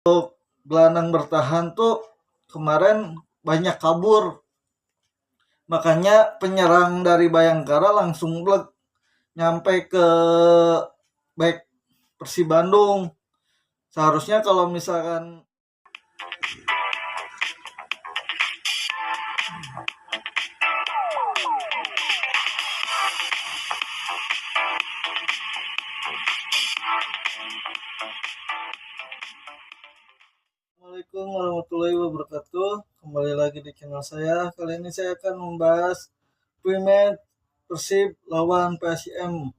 Gelandang bertahan tuh kemarin banyak kabur. Makanya penyerang dari Bayangkara langsung blek nyampe ke back Persib Bandung. Seharusnya kalau misalkan Assalamualaikum warahmatullahi wabarakatuh. Kembali lagi di channel saya. Kali ini saya akan membahas prematch Persib lawan PSIM.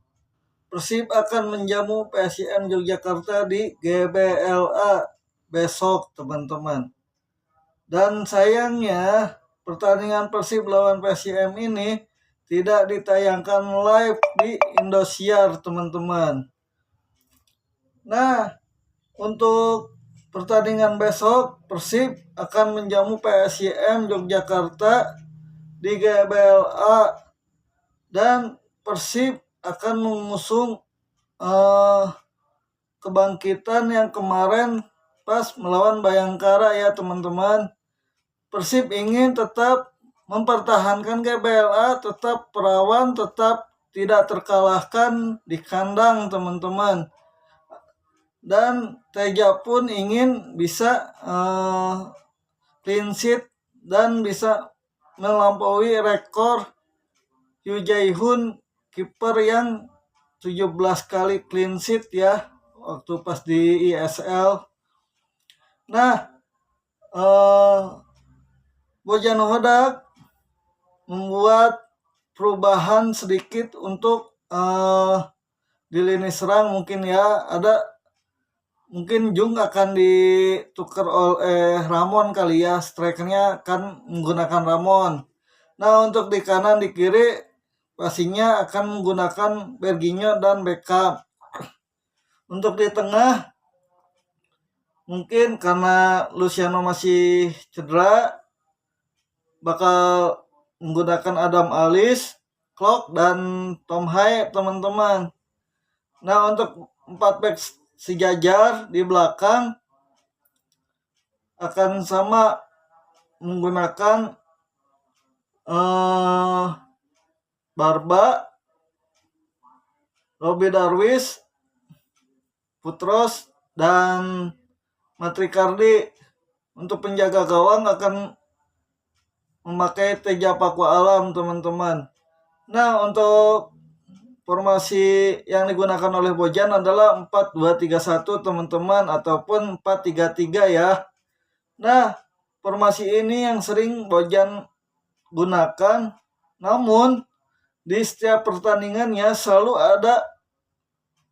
Persib akan menjamu PSIM Yogyakarta di GBLA besok, teman-teman. Dan sayangnya pertandingan Persib lawan PSIM ini tidak ditayangkan live di Indosiar, teman-teman. Nah, untuk pertandingan besok, Persib akan menjamu PSIM Yogyakarta di GBLA dan Persib akan mengusung kebangkitan yang kemarin pas melawan Bayangkara ya, teman-teman. Persib ingin tetap mempertahankan GBLA, tetap perawan, tetap tidak terkalahkan di kandang, teman-teman. Dan Teja pun ingin bisa clean sheet dan bisa melampaui rekor Yu Jae-hoon, kiper yang 17 kali clean sheet ya waktu pas di ISL. Nah, Bojan Hodak membuat perubahan sedikit untuk di lini serang mungkin ya. Mungkin Jung akan ditukar oleh Ramon kali ya. Strikernya akan menggunakan Ramon. Nah, untuk di kanan di kiri pastinya akan menggunakan Berginho dan Beckham. Untuk di tengah mungkin karena Luciano masih cedera bakal menggunakan Adam Alis, Klok dan Tom Hai, teman-teman. Nah, untuk 4 back sejajar di belakang akan sama menggunakan Barba, Robbie Darwish, Putros, dan Matrikardi. Untuk penjaga gawang akan memakai Teja Paku Alam, teman-teman. Nah, untuk formasi yang digunakan oleh Bojan adalah 4-2-3-1, teman-teman, ataupun 4-3-3 ya. Nah, formasi ini yang sering Bojan gunakan, namun di setiap pertandingannya selalu ada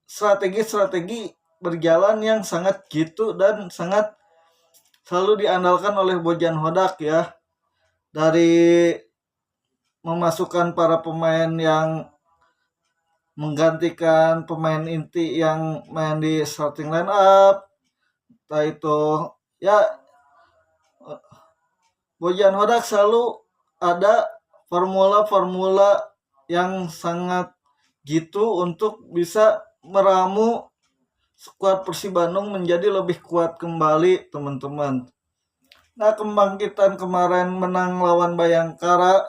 strategi-strategi berjalan yang sangat jitu dan sangat selalu diandalkan oleh Bojan Hodak ya. Dari memasukkan para pemain yang menggantikan pemain inti yang main di starting line up, entah itu ya, Bojan Hodak selalu ada formula-formula yang sangat gitu untuk bisa meramu skuad Persib Bandung menjadi lebih kuat kembali, teman-teman. Nah, kebangkitan kemarin menang lawan Bayangkara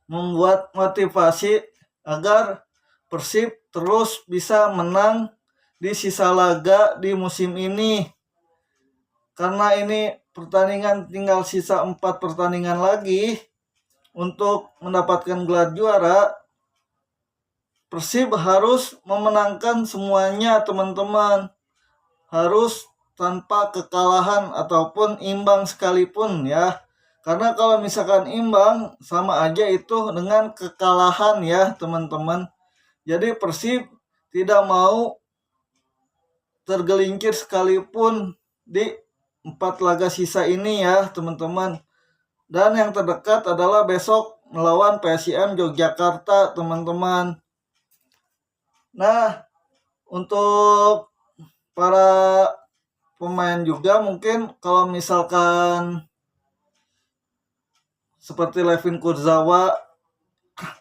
membuat motivasi agar Persib terus bisa menang di sisa laga di musim ini. Karena ini pertandingan tinggal sisa 4 pertandingan lagi untuk mendapatkan gelar juara. Persib harus memenangkan semuanya, teman-teman. Harus tanpa kekalahan ataupun imbang sekalipun ya. Karena kalau misalkan imbang sama aja itu dengan kekalahan ya, teman-teman. Jadi Persib tidak mau tergelincir sekalipun di 4 laga sisa ini ya, teman-teman. Dan yang terdekat adalah besok melawan PSIM Yogyakarta, teman-teman. Nah, untuk para pemain juga mungkin kalau misalkan seperti Levin Kurzawa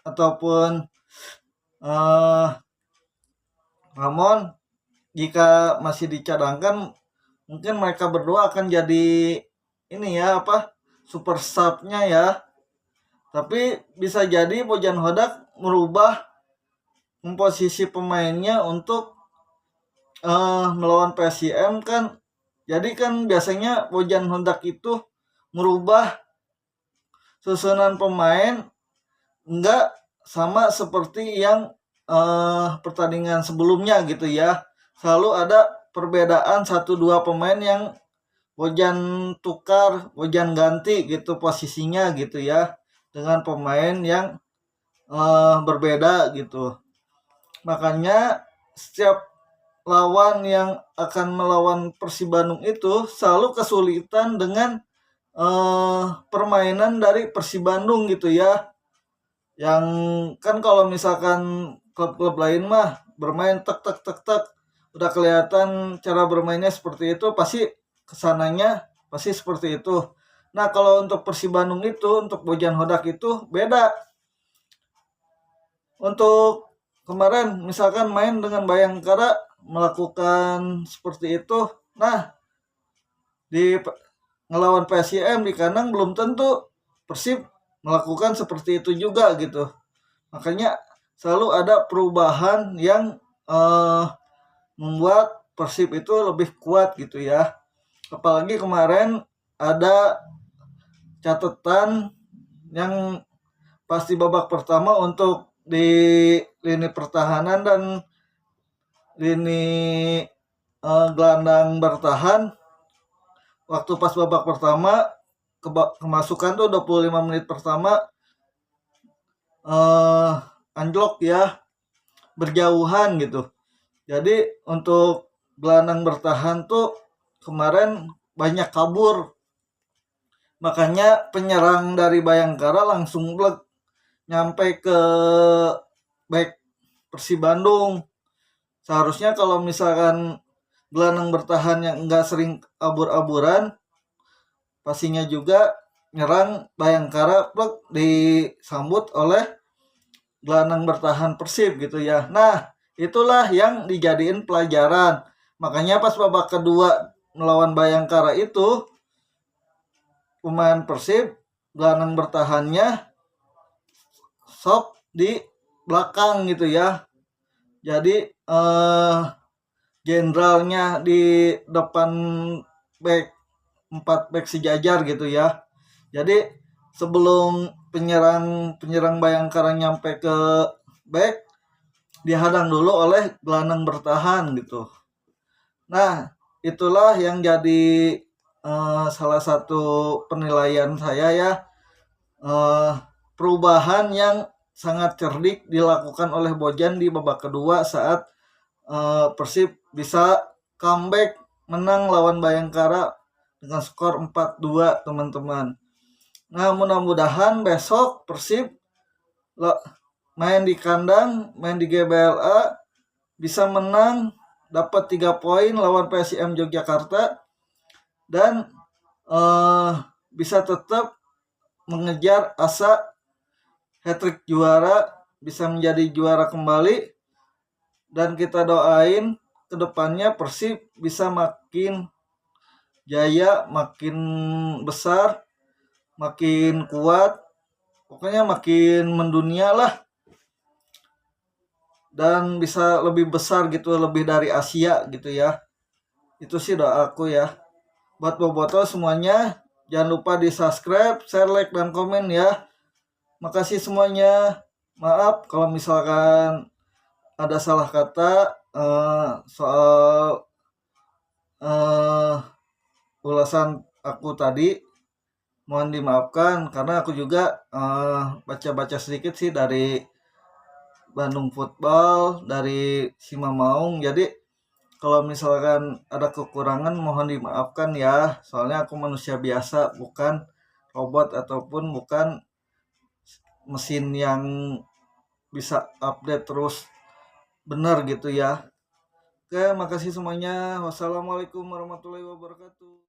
ataupun Ramon jika masih dicadangkan mungkin mereka berdua akan jadi ini ya apa super sub-nya ya. Tapi bisa jadi Bojan Hodak merubah komposisi pemainnya untuk melawan PSIM kan. Jadi kan biasanya Bojan Hodak itu merubah susunan pemain enggak sama seperti yang pertandingan sebelumnya gitu ya. Selalu ada perbedaan 1-2 pemain yang Bojan tukar, Bojan ganti gitu posisinya gitu ya dengan pemain yang berbeda gitu. Makanya setiap lawan yang akan melawan Persib Bandung itu selalu kesulitan dengan permainan dari Persib Bandung gitu ya. Yang kan kalau misalkan klub-klub lain mah bermain tek tek tek tek udah kelihatan cara bermainnya seperti itu, pasti kesananya pasti seperti itu. Nah kalau untuk Persib Bandung itu, untuk Bojan Hodak itu beda. Untuk kemarin misalkan main dengan Bayangkara melakukan seperti itu, nah di ngelawan PSIM di kandang belum tentu Persib melakukan seperti itu juga gitu. Makanya selalu ada perubahan yang membuat Persib itu lebih kuat gitu ya. Apalagi kemarin ada catatan yang pasti babak pertama untuk di lini pertahanan dan lini gelandang bertahan. Waktu pas babak pertama kemasukan tuh 25 menit pertama anjlok ya, berjauhan gitu. Jadi untuk gelandang bertahan tuh kemarin banyak kabur. Makanya penyerang dari Bayangkara langsung blek nyampe ke back Persib Bandung. Seharusnya kalau misalkan gelandang bertahan yang enggak sering abur-aburan, pastinya juga nyerang Bayangkara plek disambut oleh gelandang bertahan Persib gitu ya. Nah, itulah yang dijadiin pelajaran. Makanya pas babak kedua melawan Bayangkara itu pemain Persib gelandang bertahannya sok di belakang gitu ya. Jadi jenderalnya di depan back 4 back sejajar gitu ya. Jadi sebelum penyerang Bayangkara nyampe ke back, dihadang dulu oleh gelandang bertahan gitu. Nah, itulah yang jadi salah satu penilaian saya ya, perubahan yang sangat cerdik dilakukan oleh Bojan di babak kedua saat Persib bisa comeback menang lawan Bayangkara dengan skor 4-2 teman-teman. Nah mudah-mudahan besok Persib main di kandang, main di GBLA bisa menang, dapat 3 poin lawan PSIM Yogyakarta dan bisa tetap mengejar asa hat-trick juara, bisa menjadi juara kembali, dan kita doain kedepannya Persib bisa makin jaya, makin besar, makin kuat, pokoknya makin mendunia lah, dan bisa lebih besar gitu, lebih dari Asia gitu ya. Itu sih doa aku ya. Buat Boboto semuanya, jangan lupa di subscribe, share, like, dan komen ya. Makasih semuanya. Maaf kalau misalkan ada salah kata soal ulasan aku tadi. Mohon dimaafkan karena aku juga baca-baca sedikit sih dari Bandung Football, dari Simamaung. Jadi kalau misalkan ada kekurangan mohon dimaafkan ya. Soalnya aku manusia biasa, bukan robot ataupun bukan mesin yang bisa update terus benar gitu ya. Oke, makasih semuanya. Wassalamualaikum warahmatullahi wabarakatuh.